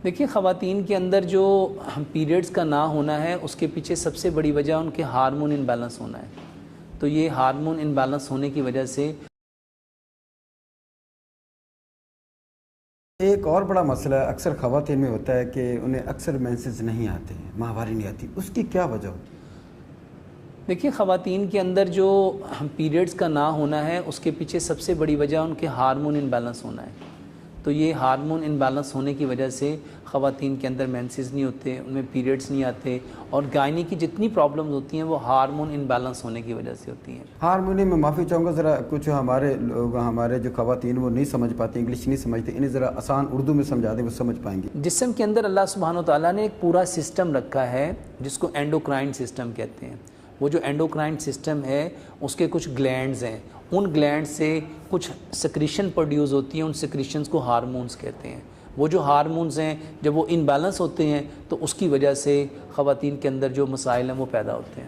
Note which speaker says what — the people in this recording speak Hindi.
Speaker 1: देखिए, ख़वातीन के अंदर जो पीरियड्स का ना होना है उसके पीछे सबसे बड़ी वजह उनके हार्मोन इम्बैलेंस होना है। तो ये हार्मोन इम्बैलेंस होने की वजह से
Speaker 2: एक और बड़ा मसला अक्सर ख़वातीन में होता है कि उन्हें अक्सर मेंसेस नहीं आते हैं, माहवारी नहीं आती, उसकी क्या वजह होती है?
Speaker 1: देखिए, ख़वातीन के अंदर जो पीरियड्स का ना होना है उसके पीछे सबसे बड़ी वजह उनके हार्मोन इम्बैलेंस होना है। तो ये हार्मोन इम्बैलेंस होने की वजह से ख़वातीन के अंदर मेंसेस नहीं होते, उनमें पीरियड्स नहीं आते, और गायनी की जितनी प्रॉब्लम्स होती हैं वो हार्मोन इम्बैलेंस होने की वजह से होती हैं।
Speaker 2: हारमोनी में माफ़ी चाहूँगा, ज़रा कुछ हमारे लोग, हमारे जो ख़वातीन वो नहीं समझ पाते, इंग्लिश नहीं समझते, इन्हें ज़रा आसान उर्दू में समझा दें, वो समझ पाएंगे।
Speaker 1: जिस्म के अंदर अल्लाह सुब्हानो तआला ने एक पूरा सिस्टम रखा है जिसको एंडोक्राइन सिस्टम कहते हैं। वो जो एंडोक्राइन सिस्टम है उसके कुछ ग्लैंड्स हैं, उन ग्लैंड से कुछ सिक्रीशन प्रोड्यूस होती हैं, उन सिक्रीशंस को हार्मोन्स कहते हैं। वो जो हार्मोन्स हैं जब वो इनबैलेंस होते हैं तो उसकी वजह से ख़वातीन के अंदर जो मसाइल हैं वो पैदा होते हैं।